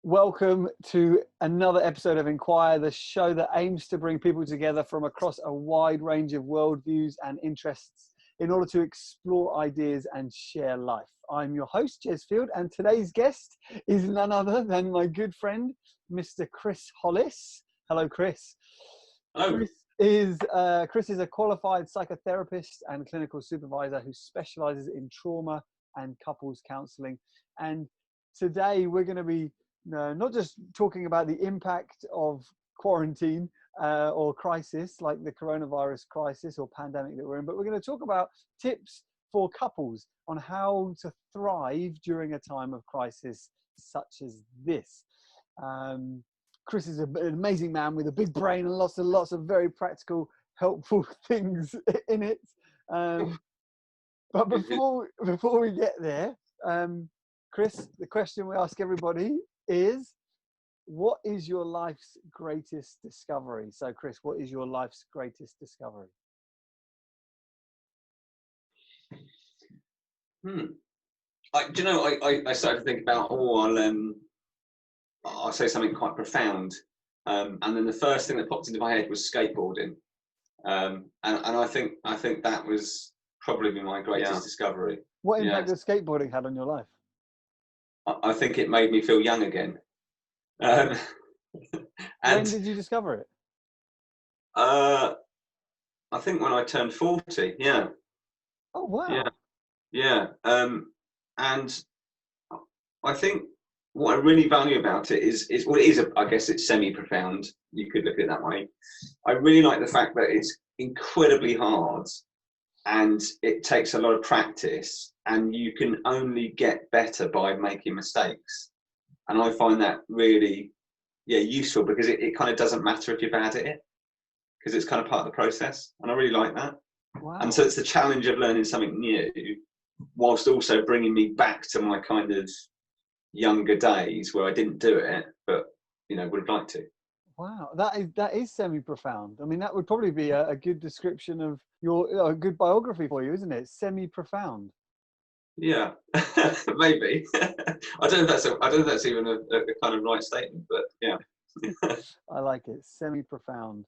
Welcome to another episode of Inquire, the show that aims to bring people together from across a wide range of worldviews and interests in order to explore ideas and share life. I'm your host, Jez Field, and today's guest is none other than my good friend, Mr. Chris Hollis. Hello, Chris. Hello. Chris is a qualified psychotherapist and clinical supervisor who specializes in trauma and couples counselling. And today we're going to be not just talking about the impact of quarantine or crisis like the coronavirus crisis or pandemic that we're in, but we're going to talk about tips for couples on how to thrive during a time of crisis such as this. Chris is an amazing man with a big brain and lots of very practical, helpful things in it. But before we get there, Chris, the question we ask everybody is, what is your life's greatest discovery? So, Chris, what is your life's greatest discovery? I started to think about, I'll say something quite profound. And then the first thing that popped into my head was skateboarding. And I think that was probably my greatest discovery. What impact has skateboarding had on your life? I think it made me feel young again. When did you discover it? I think when I turned 40, yeah. Oh, wow. Yeah. And I think what I really value about it is I guess it's semi-profound. You could look at it that way. I really like the fact that it's incredibly hard and it takes a lot of practice, and you can only get better by making mistakes. And I find that really, useful, because it kind of doesn't matter if you're bad at it, because it's kind of part of the process. And I really like that. Wow. And so it's the challenge of learning something new, whilst also bringing me back to my kind of younger days where I didn't do it, but would have liked to. Wow, that is semi-profound. I mean, that would probably be a good description of a good biography for you, isn't it? Semi-profound. Yeah, maybe. I don't know if that's even a kind of right statement, but yeah. I like it. Semi-profound.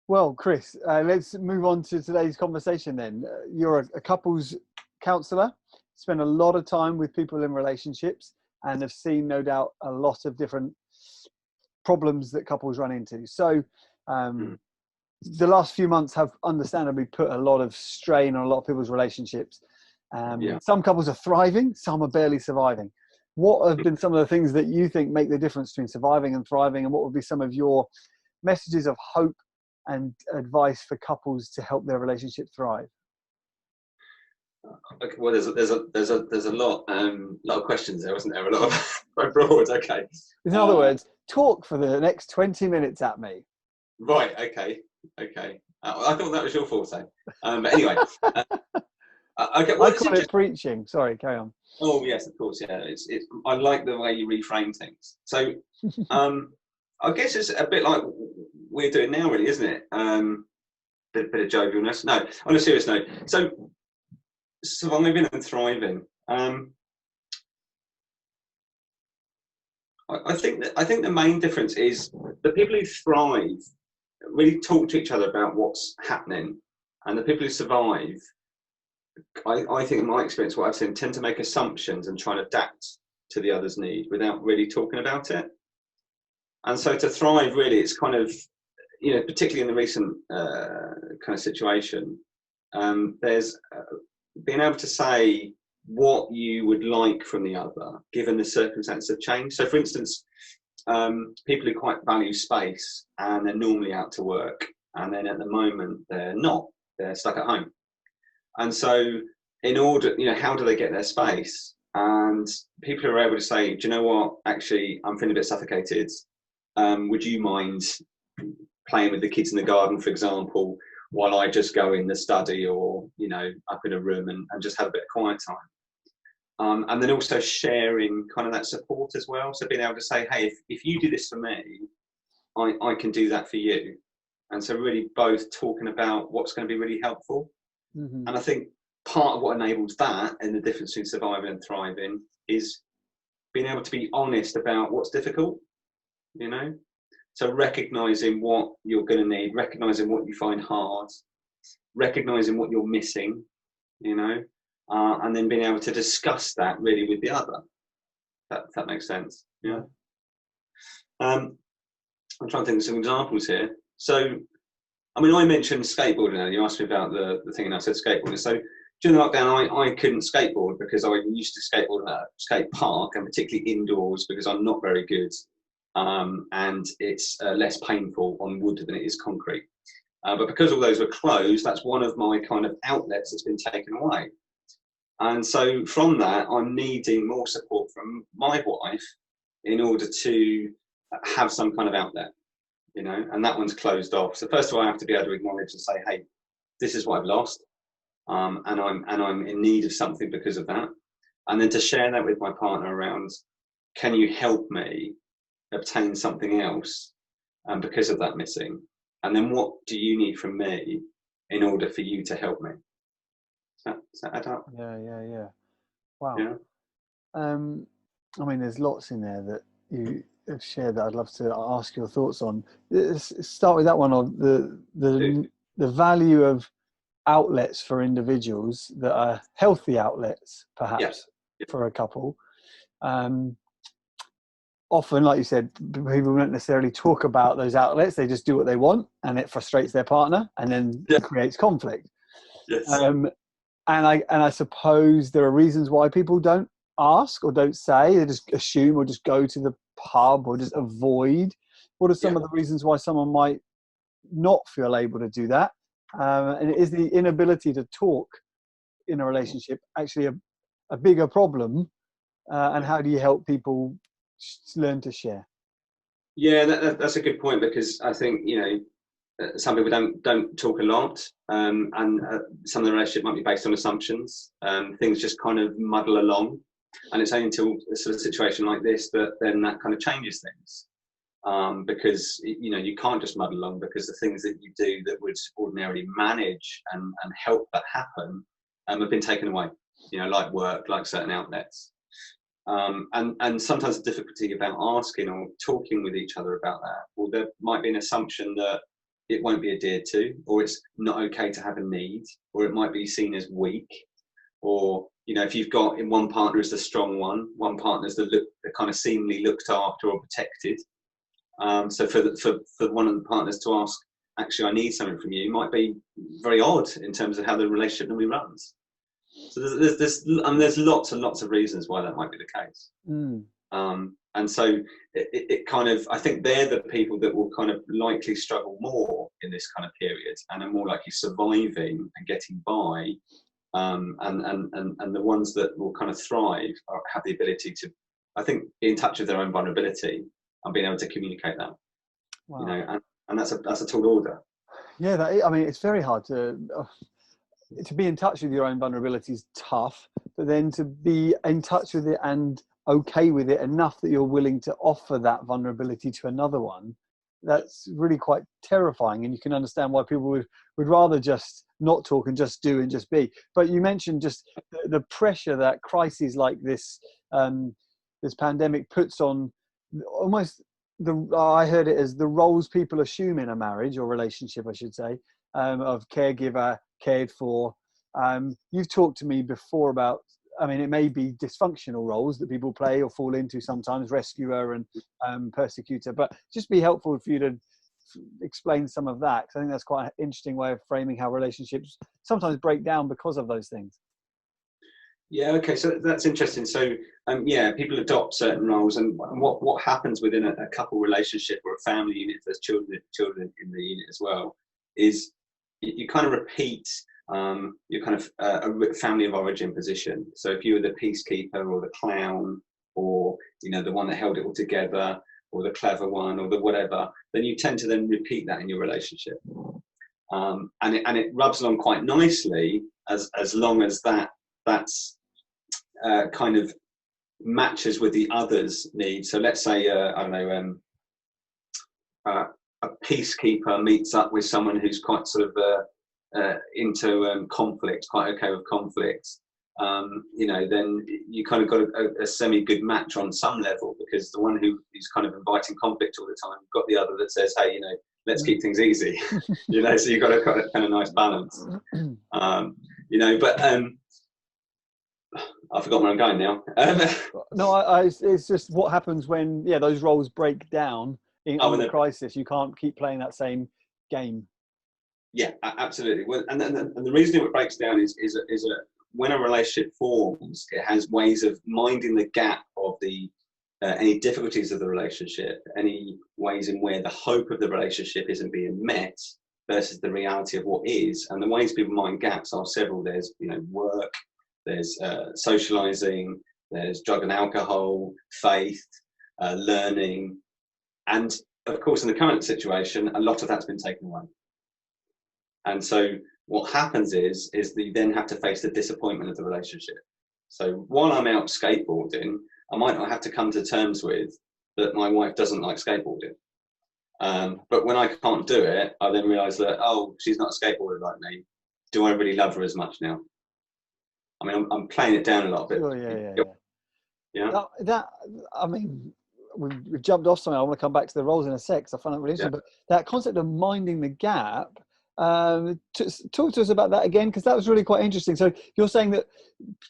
Well, Chris, let's move on to today's conversation then. You're a couples counsellor, spend a lot of time with people in relationships, and have seen, no doubt, a lot of different problems that couples run into. So the last few months have understandably put a lot of strain on a lot of people's relationships. Some couples are thriving, some are barely surviving. What have been some of the things that you think make the difference between surviving and thriving, and what would be some of your messages of hope and advice for couples to help their relationship thrive? Okay, well, there's a lot of questions there, wasn't there? A lot of quite broad. Okay. In other words, talk for the next 20 minutes at me. Right. Okay. I thought that was your forte. But anyway. Okay. Well, I call it preaching. Sorry, carry on. Oh yes, of course. Yeah. It's. I like the way you reframe things. So, I guess it's a bit like we're doing now, really, isn't it? Bit of jovialness. No, on a serious note. So, surviving and thriving. I think the main difference is the people who thrive really talk to each other about what's happening, and the people who survive, I think in my experience, what I've seen, tend to make assumptions and try and adapt to the other's need without really talking about it. And so to thrive, really, it's kind of, particularly in the recent kind of situation, there's being able to say what you would like from the other, given the circumstances of change. So, for instance, people who quite value space, and they're normally out to work, and then at the moment they're not, they're stuck at home. And so in order, how do they get their space? And people are able to say, do you know what, actually, I'm feeling a bit suffocated. Would you mind playing with the kids in the garden, for example, while I just go in the study or, up in a room and just have a bit of quiet time. And then also sharing kind of that support as well. So being able to say, hey, if you do this for me, I can do that for you. And so really both talking about what's going to be really helpful. Mm-hmm. And I think part of what enables that and the difference between surviving and thriving is being able to be honest about what's difficult, you know? So recognizing what you're going to need, recognizing what you find hard, recognizing what you're missing, you know, and then being able to discuss that really with the other. That makes sense. Yeah. I'm trying to think of some examples here. So, I mean, I mentioned skateboarding earlier. You asked me about the thing, and I said skateboarding. So during the lockdown, I couldn't skateboard because I used to skateboard at a skate park, and particularly indoors because I'm not very good. And it's less painful on wood than it is concrete. But because all those were closed, that's one of my kind of outlets that's been taken away. And so from that, I'm needing more support from my wife in order to have some kind of outlet, you know, and that one's closed off. So first of all, I have to be able to acknowledge and say, hey, this is what I've lost. And I'm in need of something because of that. And then to share that with my partner around, can you help me obtain something else because of that missing? And then what do you need from me in order for you to help me? Does that add up? Yeah. Wow. Yeah. I mean, there's lots in there that you have shared that I'd love to ask your thoughts on. Let's start with that one of the value of outlets for individuals that are healthy outlets, perhaps, for a couple. Often, like you said, people don't necessarily talk about those outlets. They just do what they want, and it frustrates their partner, and then creates conflict. Yes. And I suppose there are reasons why people don't ask or don't say. They just assume or just go to the pub or just avoid. What are some of the reasons why someone might not feel able to do that? And is the inability to talk in a relationship actually a bigger problem? And how do you help people learn to share? Yeah, that's a good point, because I think, you know, some people don't talk a lot, and some of the relationship might be based on assumptions. Things just kind of muddle along, and it's only until a sort of situation like this that then that kind of changes things. Because, you know, you can't just muddle along, because the things that you do that would ordinarily manage and help that happen have been taken away, you know, like work, like certain outlets. And sometimes the difficulty about asking or talking with each other about that, well, there might be an assumption that it won't be adhered to, or it's not okay to have a need, or it might be seen as weak, or, you know, if you've got in one partner is the strong one partner is the kind of seemingly looked after or protected. So for one of the partners to ask, actually, I need something from you, might be very odd in terms of how the relationship normally runs. So there's lots and lots of reasons why that might be the case. And so it kind of, I think they're the people that will kind of likely struggle more in this kind of period, and are more likely surviving and getting by. And the ones that will kind of thrive have the ability to, I think, be in touch with their own vulnerability and being able to communicate that. Wow. You know, and that's a tall order. Yeah, I mean, it's very hard to be in touch with your own vulnerability is tough, but then to be in touch with it and okay with it enough that you're willing to offer that vulnerability to another one, that's really quite terrifying. And you can understand why people would rather just not talk and just do and just be. But you mentioned just the pressure that crises like this, this pandemic puts on almost I heard it as the roles people assume in a marriage or relationship, I should say, of caregiver, cared for. You've talked to me before about, I mean, it may be dysfunctional roles that people play or fall into sometimes, rescuer and persecutor, but just be helpful for you to explain some of that, because I think that's quite an interesting way of framing how relationships sometimes break down because of those things. Yeah, okay, so that's interesting. So, people adopt certain roles, and what happens within a couple relationship or a family unit, if there's children in the unit as well, is you kind of repeat your kind of a family of origin position. So if you were the peacekeeper or the clown, or, you know, the one that held it all together, or the clever one, or the whatever, then you tend to then repeat that in your relationship. And it rubs along quite nicely as long as that's kind of matches with the other's needs. So let's say, a peacekeeper meets up with someone who's quite sort of into conflict, quite okay with conflict. you know, then you kind of got a semi-good match on some level, because the one who's kind of inviting conflict all the time, you've got the other that says, hey, you know, let's keep things easy. You know, so you've got a kind of nice balance. You know, but I forgot where I'm going now. No, it's just what happens when those roles break down in the crisis. You can't keep playing that same game. Yeah, absolutely. Well, and the reason it breaks down is when a relationship forms, it has ways of minding the gap of the any difficulties of the relationship, any ways in where the hope of the relationship isn't being met versus the reality of what is. And the ways people mind gaps are several. There's, you know, work, there's socializing, there's drug and alcohol, faith, learning, and of course in the current situation a lot of that's been taken away. And so what happens is that you then have to face the disappointment of the relationship. So while I'm out skateboarding, I might not have to come to terms with that my wife doesn't like skateboarding. But when I can't do it, I then realise that, oh, she's not a skateboarder like me. Do I really love her as much now? I mean, I'm playing it down a lot. But yeah. That I mean, we've jumped off something. I want to come back to the roles in a sec, because I find that really interesting. But that concept of minding the gap, talk to us about that again, because that was really quite interesting. So you're saying that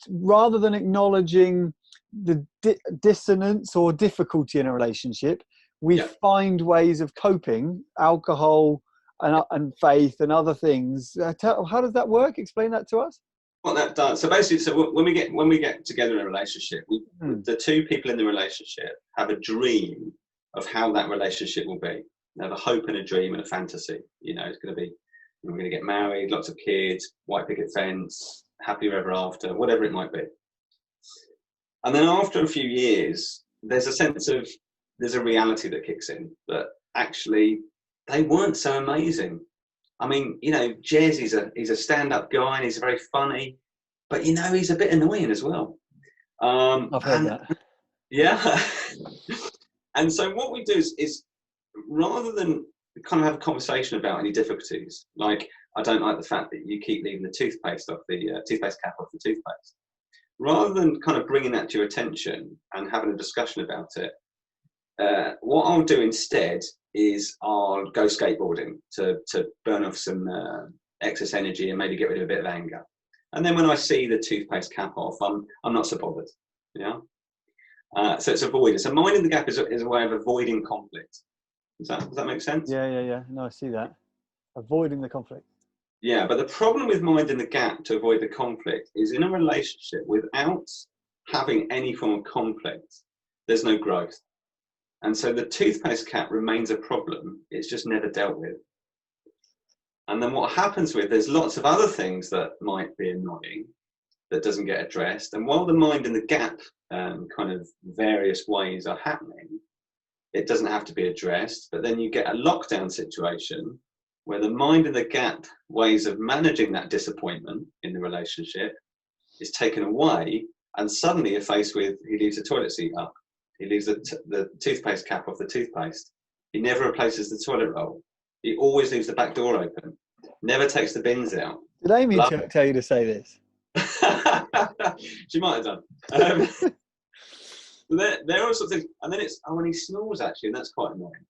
rather than acknowledging the dissonance or difficulty in a relationship, we find ways of coping, alcohol and faith and other things. How does that work? Explain that to us. What that does, so basically, when we get together in a relationship, the two people in the relationship have a dream of how that relationship will be. They have a hope and a dream and a fantasy. You know, it's going to be, we're going to get married, lots of kids, white picket fence, happily ever after, whatever it might be. And then after a few years, there's a reality that kicks in, that actually they weren't so amazing. I mean, you know, Jez, he's a stand-up guy and he's very funny, but you know, he's a bit annoying as well. I've heard that. Yeah. And so what we do is rather than kind of have a conversation about any difficulties, like, I don't like the fact that you keep leaving the toothpaste off the toothpaste cap off the toothpaste. Rather than kind of bringing that to your attention and having a discussion about it, what I'll do instead is I'll go skateboarding to burn off some excess energy and maybe get rid of a bit of anger. And then when I see the toothpaste cap off, I'm not so bothered. Yeah. So it's avoidance. So minding the gap is a way of avoiding conflict. Does that make sense? Yeah. No, I see that. Avoiding the conflict. Yeah, but the problem with minding the gap to avoid the conflict is in a relationship, without having any form of conflict, there's no growth. And so the toothpaste cap remains a problem. It's just never dealt with. And then what happens there's lots of other things that might be annoying that doesn't get addressed. And while the mind and the gap kind of various ways are happening, it doesn't have to be addressed. But then you get a lockdown situation where the mind and the gap ways of managing that disappointment in the relationship is taken away. And suddenly you're faced with, he leaves the toilet seat up. He leaves the toothpaste cap off the toothpaste. He never replaces the toilet roll. He always leaves the back door open. Never takes the bins out. Did Amy tell you to say this? She might have done. There are sorts of things. And then it's, when he snores actually, and that's quite annoying.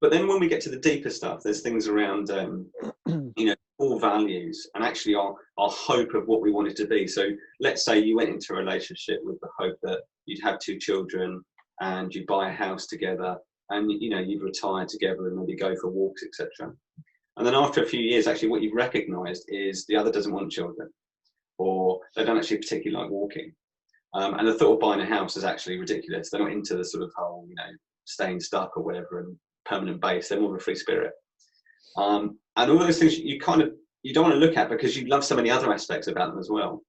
But then when we get to the deeper stuff, there's things around, you know, core values and actually our hope of what we want it to be. So let's say you went into a relationship with the hope that you'd have 2 children and you'd buy a house together and, you know, you'd retire together and maybe go for walks, etc. And then after a few years, actually what you've recognised is the other doesn't want children, or they don't actually particularly like walking. And the thought of buying a house is actually ridiculous. They're not into the sort of whole, you know, staying stuck or whatever and permanent base. They're more of a free spirit. And all those things you don't want to look at because you love so many other aspects about them as well.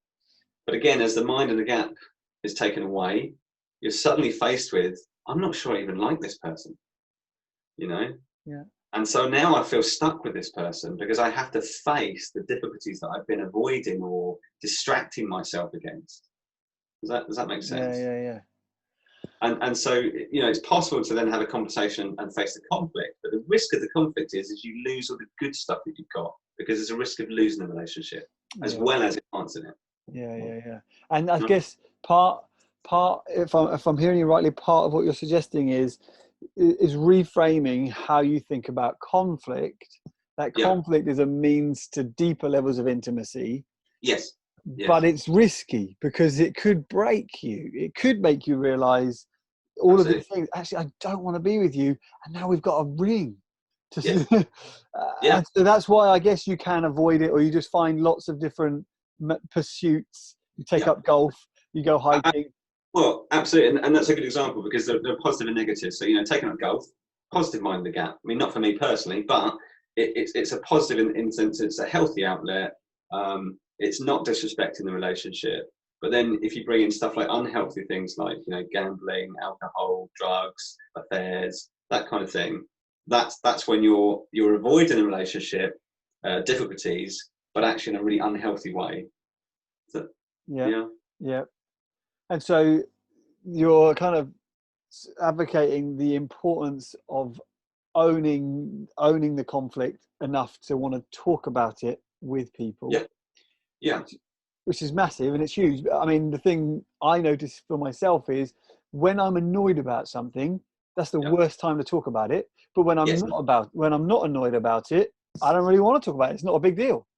But again, as the mind and the gap is taken away, you're suddenly faced with, I'm not sure I even like this person, you know? Yeah. And so now I feel stuck with this person because I have to face the difficulties that I've been avoiding or distracting myself against. Does that make sense? Yeah. And so, you know, it's possible to then have a conversation and face the conflict, but the risk of the conflict is you lose all the good stuff that you've got because there's a risk of losing the relationship as well as enhancing it. Yeah. And I guess part, if I'm hearing you rightly, part of what you're suggesting is reframing how you think about conflict. That conflict is a means to deeper levels of intimacy. Yes. But it's risky because it could break you. It could make you realize all of these things. Actually, I don't want to be with you, and now we've got a ring. And so that's why I guess you can avoid it, or you just find lots of different pursuits. You take up golf, you go hiking. Well, absolutely, and that's a good example because they're positive and negative. So, taking up golf, positive mind the gap. I mean, not for me personally, but it's a positive in the sense it's a healthy outlet. It's not disrespecting the relationship. But then if you bring in stuff like unhealthy things like, gambling, alcohol, drugs, affairs, that kind of thing, that's when you're avoiding a relationship, difficulties, but actually in a really unhealthy way. So, yeah. And so you're kind of advocating the importance of owning the conflict enough to want to talk about it with people. Yeah. Which is massive and it's huge. I mean, the thing I notice for myself is when I'm annoyed about something, that's the worst time to talk about it. But when I'm not annoyed about it, I don't really want to talk about it. It's not a big deal.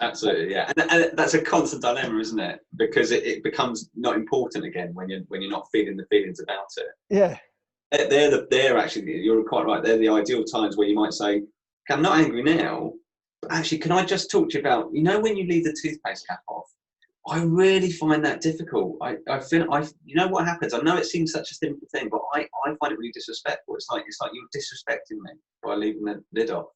Absolutely, yeah, and that's a constant dilemma, isn't it? Because it becomes not important again when you're not feeling the feelings about it. Yeah, they're actually, you're quite right. They're the ideal times where you might say, okay, "I'm not angry now, but actually, can I just talk to you about when you leave the toothpaste cap off? I really find that difficult. I feel what happens. I know it seems such a simple thing, but I find it really disrespectful. It's like you're disrespecting me by leaving the lid off."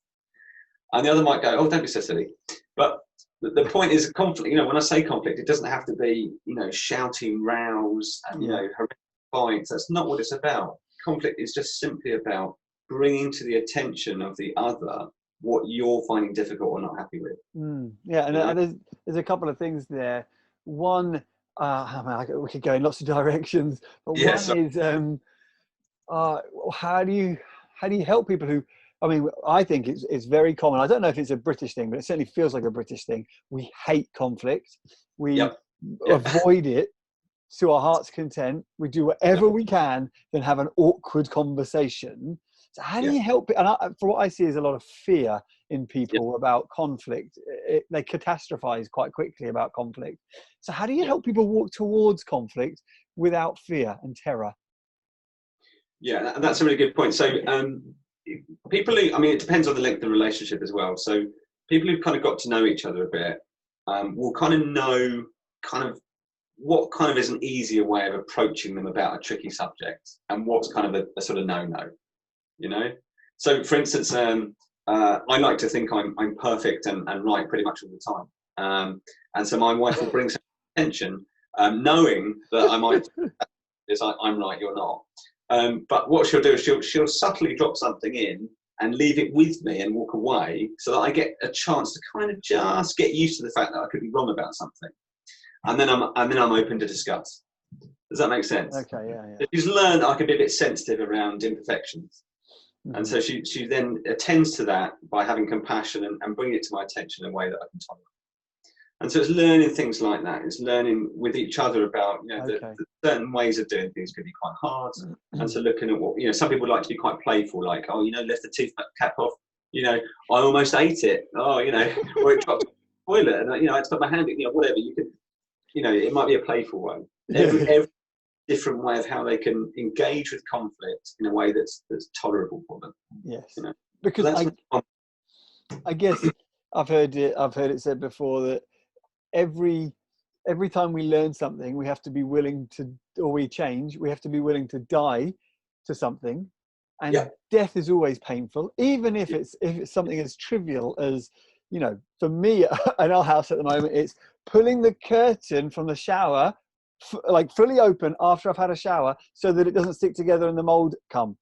And the other might go, "Oh, don't be so silly." But the point is conflict. When I say conflict, it doesn't have to be shouting rows and horrific fights. That's not what it's about. Conflict is just simply about bringing to the attention of the other what you're finding difficult or not happy with. And there's a couple of things there. One, we could go in lots of directions, but one is how do you help people who, I mean, I think it's very common. I don't know if it's a British thing, but it certainly feels like a British thing. We hate conflict. We avoid it to our heart's content. We do whatever we can, then have an awkward conversation. So how do you help it? And for what I see is a lot of fear in people about conflict. They catastrophize quite quickly about conflict. So how do you help people walk towards conflict without fear and terror? Yeah, that's a really good point. So people who, it depends on the length of the relationship as well. So people who've kind of got to know each other a bit will kind of know what kind of is an easier way of approaching them about a tricky subject and what's kind of a sort of no-no. So for instance, I like to think I'm perfect and right pretty much all the time. And so my wife will bring some attention, knowing that I might, I'm right, you're not. But what she'll do is she'll subtly drop something in and leave it with me and walk away so that I get a chance to kind of just get used to the fact that I could be wrong about something. And then I'm open to discuss. Does that make sense? Okay, yeah. She's learned I can be a bit sensitive around imperfections. And so she then attends to that by having compassion and bringing it to my attention in a way that I can tolerate. And so it's learning things like that. It's learning with each other about the certain ways of doing things could be quite hard. And so looking at what some people like to be quite playful, like left the tooth cap off. I almost ate it. Or or it dropped in the toilet, and I had to put my hand in. Whatever you could. It might be a playful one. Every different way of how they can engage with conflict in a way that's tolerable for them. Yes, because I guess I've heard it said before that every time we learn something, we have to be willing to, or we change. We have to be willing to die to something, and death is always painful, even if it's something as trivial as for me in our house at the moment, it's pulling the curtain from the shower fully open after I've had a shower so that it doesn't stick together and the mold come.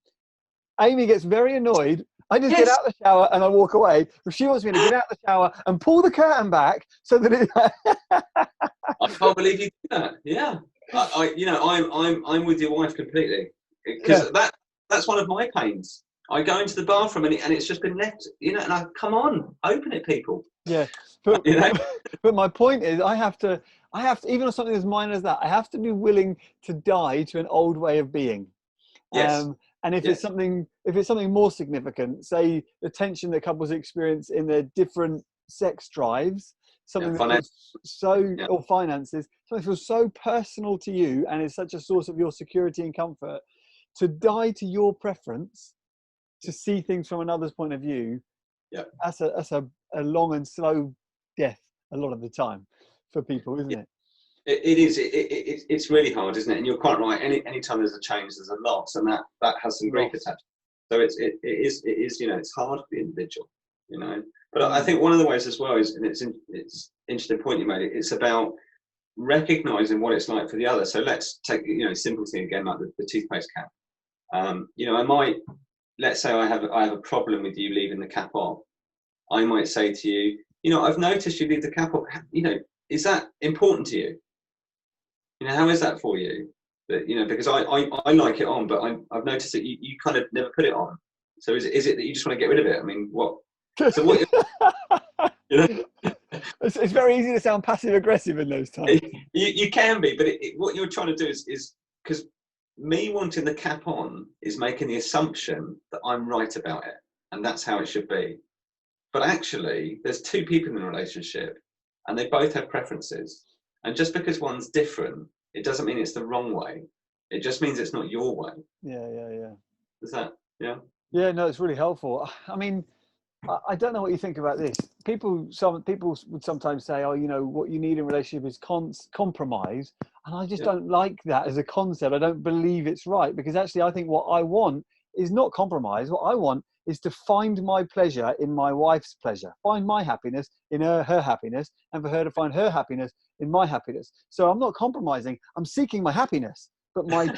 Amy gets very annoyed. I just get out of the shower and I walk away. But she wants me to get out of the shower and pull the curtain back so that it. I can't believe you do that. Yeah, I'm with your wife completely because that's one of my pains. I go into the bathroom and it's just been left, and I come on, open it, people. Yeah, but my point is, I have to I have to, even on something as minor as that, I have to be willing to die to an old way of being. Yes. And if it's something more significant, say the tension that couples experience in their different sex drives, something that feels so, or finances, something that feels so personal to you and is such a source of your security and comfort, to die to your preference, to see things from another's point of view, that's a long and slow death a lot of the time for people, isn't it? It is. It's really hard, isn't it? And you're quite right. Anytime there's a change, there's a loss, and that has some grief attached. So it is. You know, it's hard for the individual. You know, but I think one of the ways as well is, and it's interesting point you made. It's about recognizing what it's like for the other. So let's take simple thing again, like the toothpaste cap. Let's say I have a problem with you leaving the cap on. I might say to you, I've noticed you leave the cap on. Is that important to you? How is that for you? That because I like it on, but I've noticed that you kind of never put it on. So is it that you just want to get rid of it? I mean, what? So what? It's very easy to sound passive aggressive in those times. You can be, but what you're trying to do is because me wanting the cap on is making the assumption that I'm right about it, and that's how it should be. But actually, there's two people in a relationship, and they both have preferences. And just because one's different, it doesn't mean it's the wrong way. It just means it's not your way. Yeah. Is that, yeah? Yeah, no, it's really helpful. I mean, I don't know what you think about this. Some people would sometimes say, oh, what you need in a relationship is compromise. And I just don't like that as a concept. I don't believe it's right, because actually I think what I want is not compromise. What I want is to find my pleasure in my wife's pleasure, find my happiness in her happiness, and for her to find her happiness in my happiness. So I'm not compromising. I'm seeking my happiness, but my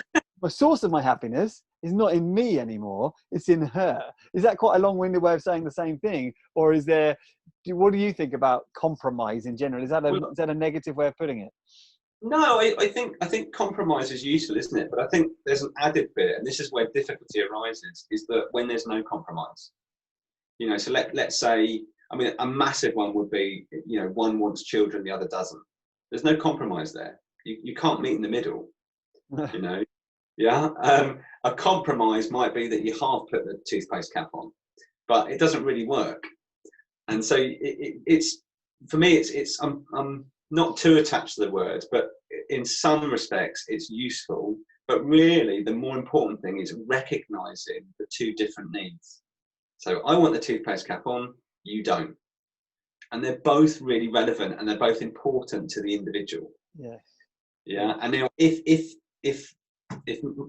source of my happiness is not in me anymore. It's in her. Is that quite a long-winded way of saying the same thing? Or what do you think about compromise in general? Is that a negative way of putting it? No, I think compromise is useful, isn't it? But I think there's an added bit, and this is where difficulty arises, is that when there's no compromise. So let's say, I mean, a massive one would be, one wants children, the other doesn't. There's no compromise there. You can't meet in the middle, Yeah. A compromise might be that you half put the toothpaste cap on, but it doesn't really work. And so it's for me, I'm not too attached to the words, but in some respects it's useful. But really, the more important thing is recognizing the two different needs. So I want the toothpaste cap on, you don't. And they're both really relevant, and they're both important to the individual. Yes. Yeah. And now if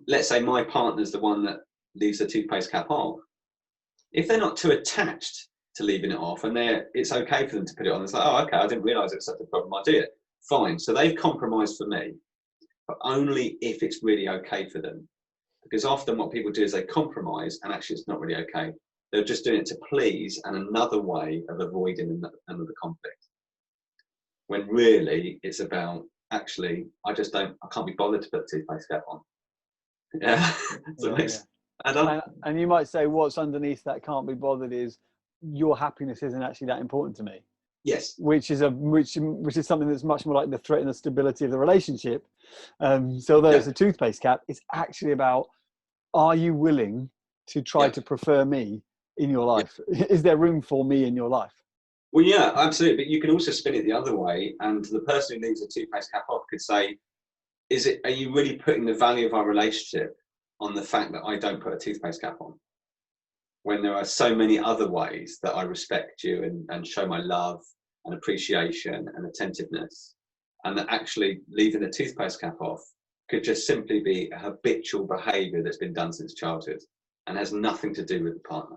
let's say my partner's the one that leaves the toothpaste cap off, if they're not too attached to leaving it off, and it's okay for them to put it on, it's like, oh, okay, I didn't realise it was such a problem, I do it. Fine. So they've compromised for me, but only if it's really okay for them. Because often what people do is they compromise, and actually it's not really okay. They're just doing it to please, and another way of avoiding another conflict. When really it's about, actually, I can't be bothered to put the toothpaste cap on. Yeah. And you might say what's underneath that can't be bothered is your happiness isn't actually that important to me. Yes. Which is something that's much more like the threat and the stability of the relationship. So although it's a toothpaste cap, it's actually about, are you willing to try to prefer me in your life? Is there room for me in your life? Well, yeah, absolutely. But you can also spin it the other way, and the person who leaves a toothpaste cap off could say, are you really putting the value of our relationship on the fact that I don't put a toothpaste cap on, when there are so many other ways that I respect you and show my love and appreciation and attentiveness, and that actually leaving the toothpaste cap off could just simply be a habitual behaviour that's been done since childhood and has nothing to do with the partner.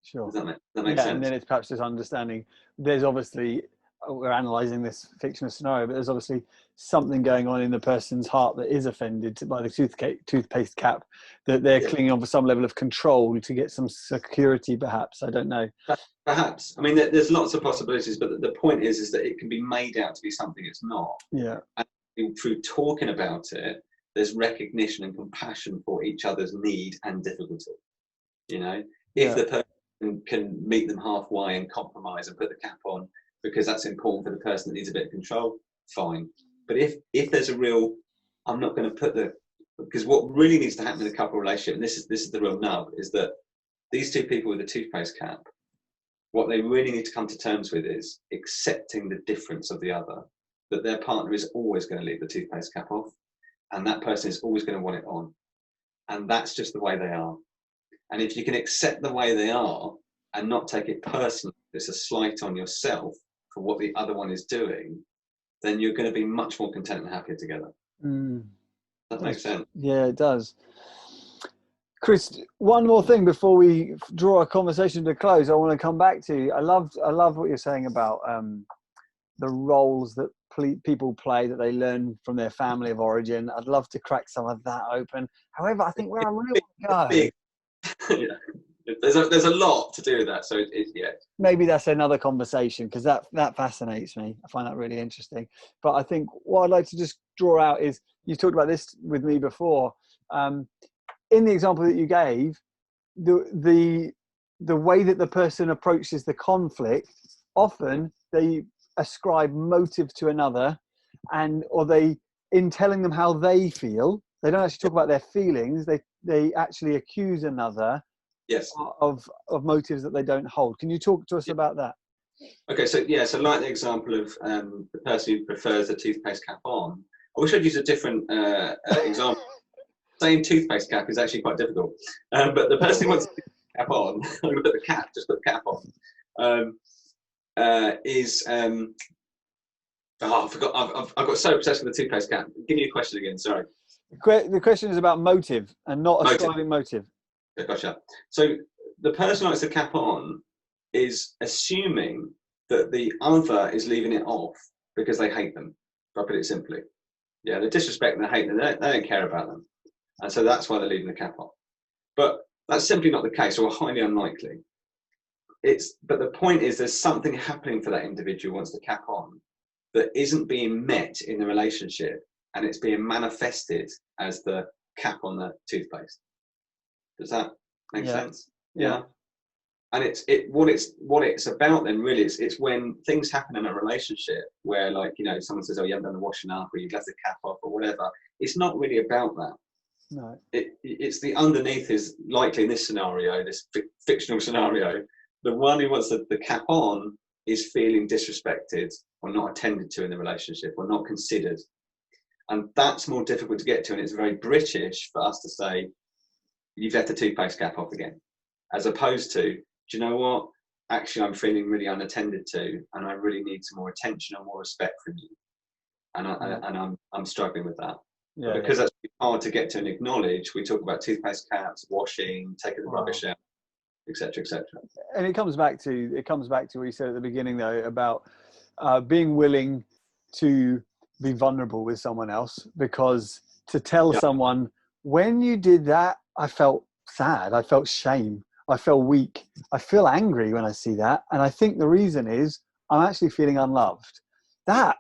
Sure. Does that make sense? And then it's perhaps just understanding there's obviously, we're analysing this fictional scenario, but there's obviously something going on in the person's heart that is offended by the toothpaste cap, that they're clinging on for some level of control to get some security, perhaps. I don't know. Perhaps. I mean, there's lots of possibilities, but the point is that it can be made out to be something it's not. Yeah. And through talking about it, there's recognition and compassion for each other's need and difficulty. If the person can meet them halfway and compromise and put the cap on because that's important for the person that needs a bit of control, fine. But if there's a real, I'm not going to put because what really needs to happen in a couple relationship, and this is the real nub, is that these two people with the toothpaste cap, what they really need to come to terms with is accepting the difference of the other, that their partner is always going to leave the toothpaste cap off, and that person is always going to want it on. And that's just the way they are. And if you can accept the way they are and not take it personally, it's a slight on yourself for what the other one is doing, then you're going to be much more content and happier together. That makes sense. Yeah, it does. Chris, one more thing before we draw a conversation to close, I want to come back to. I love what you're saying about the roles that people play that they learn from their family of origin. I'd love to crack some of that open. However, I think where I really want to go. Yeah. There's a lot to do with that. So yeah. Maybe that's another conversation, because that fascinates me. I find that really interesting. But I think what I'd like to just draw out is, you've talked about this with me before. In the example that you gave, the way that the person approaches the conflict, often they ascribe motive to another, or they, in telling them how they feel, they don't actually talk about their feelings. They actually accuse another. Yes. Of motives that they don't hold. Can you talk to us about that? Okay, so like the example of the person who prefers the toothpaste cap on. I wish I'd used a different example. Saying toothpaste cap is actually quite difficult. But the person who wants the cap on, I'm going to put the cap, just put the cap on, I forgot. I've got so obsessed with the toothpaste cap. Give me a question again, sorry. The question is about motive and not ascribing motive. Gotcha. So the person who likes the cap on is assuming that the other is leaving it off because they hate them, if I put it simply. Yeah, they disrespect them, they hate them, they don't care about them. And so that's why they're leaving the cap on. But that's simply not the case, or highly unlikely. But the point is, there's something happening for that individual who wants the cap on that isn't being met in the relationship, and it's being manifested as the cap on the toothpaste. Does that make sense? Yeah. And what it's about then really it's when things happen in a relationship where, like, someone says, oh, you haven't done the washing up, or you've left the cap off, or whatever. It's not really about that. No. It's the underneath is likely in this scenario, this fictional scenario, the one who wants the cap on is feeling disrespected or not attended to in the relationship, or not considered. And that's more difficult to get to. And it's very British for us to say, you've left the toothpaste cap off again, as opposed to, do you know what? Actually, I'm feeling really unattended to, and I really need some more attention and more respect from you. And I'm struggling with that. Yeah, because that's hard to get to and acknowledge. We talk about toothpaste caps, washing, taking the rubbish out, etc., etc. And it comes back to what you said at the beginning, though, about being willing to be vulnerable with someone else, because to tell someone, when you did that, I felt sad, I felt shame, I felt weak, I feel angry when I see that, and I think the reason is I'm actually feeling unloved. That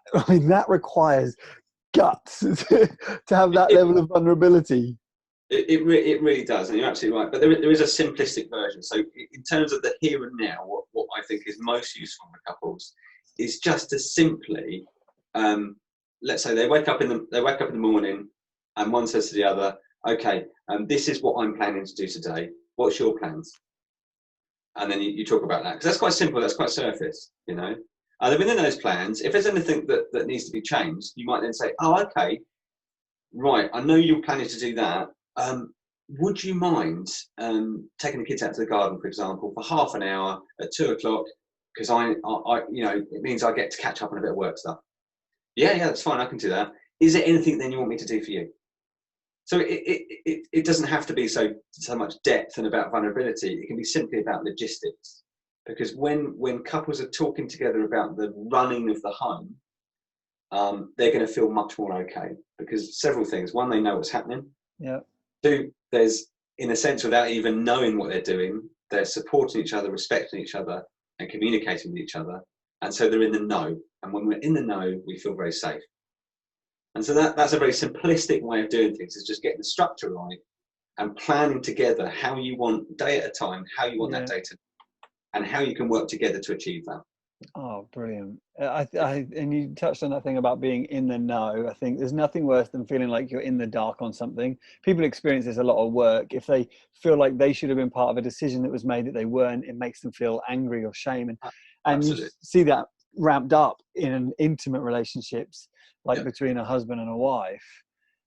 requires guts to have that level of vulnerability. It really does, and you're absolutely right. But there is a simplistic version. So in terms of the here and now, what I think is most useful for couples is just to simply, let's say they wake up in the morning, and one says to the other, okay, this is what I'm planning to do today. What's your plans? And then you talk about that, because that's quite simple. That's quite surface, And then within those plans, if there's anything that needs to be changed, you might then say, oh, okay, right, I know you're planning to do that. Would you mind taking the kids out to the garden, for example, for half an hour at 2:00? Because I it means I get to catch up on a bit of work stuff. Yeah, that's fine. I can do that. Is there anything then you want me to do for you? So it doesn't have to be so much depth and about vulnerability. It can be simply about logistics. Because when couples are talking together about the running of the home, they're going to feel much more okay, because several things. One, they know what's happening. Yeah. Two, there's, in a sense, without even knowing what they're doing, they're supporting each other, respecting each other, and communicating with each other. And so they're in the know. And when we're in the know, we feel very safe. And so that's a very simplistic way of doing things, is just getting the structure right and planning together how you want, day at a time, how you want that day to, and how you can work together to achieve that. Oh, brilliant. And you touched on that thing about being in the know. I think there's nothing worse than feeling like you're in the dark on something. People experience this a lot at work. If they feel like they should have been part of a decision that was made that they weren't, it makes them feel angry or shame. And you Absolutely. see that ramped up in intimate relationships, like Yeah. between a husband and a wife.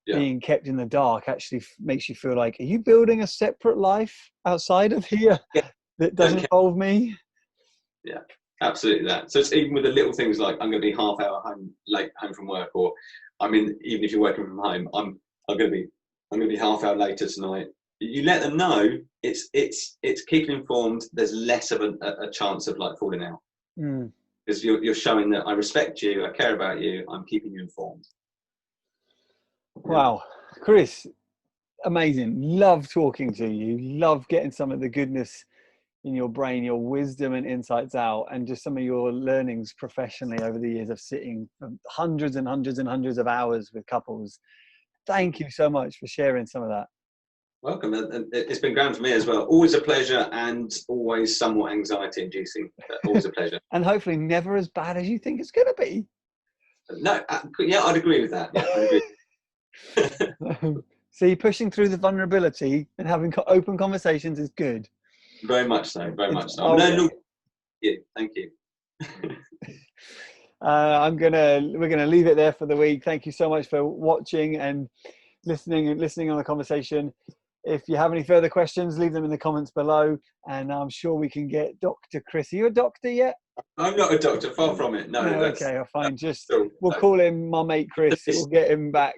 Yeah. Being kept in the dark actually makes you feel like, are you building a separate life outside of here Yeah. that doesn't involve me? Yeah, absolutely that. So it's even with the little things like I'm going to be half hour late home from work, or even if you're working from home, I'm going to be half hour later tonight. You let them know it's keeping informed. There's less of a chance of like falling out, because you're showing that I respect you, I care about you, I'm keeping you informed. Wow, Chris, amazing. Love talking to you. Love getting some of the goodness in your brain, your wisdom and insights out, and just some of your learnings professionally over the years of sitting for hundreds and hundreds and hundreds of hours with couples. Thank you so much for sharing some of that. Welcome. And it's been grand for me as well. Always a pleasure, and always somewhat anxiety inducing. Always a pleasure. And hopefully never as bad as you think it's going to be. No, yeah, I'd agree with that. Yeah, I'd agree. See, pushing through the vulnerability and having open conversations is good. Very much so. Very much so. Yeah, thank you. We're gonna leave it there for the week. Thank you so much for watching and listening on the conversation. If you have any further questions, leave them in the comments below, and I'm sure we can get Dr. Chris. Are you a doctor yet? I'm not a doctor, far from it. No, okay, I'll find we'll call him my mate Chris. We'll get him back.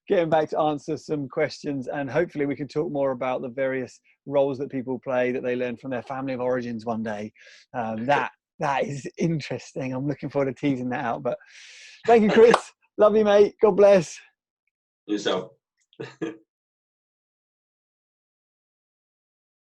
Get him back to answer some questions, and hopefully we can talk more about the various roles that people play that they learn from their family of origins one day. That is interesting. I'm looking forward to teasing that out. But thank you, Chris. Love you, mate. God bless. Yourself.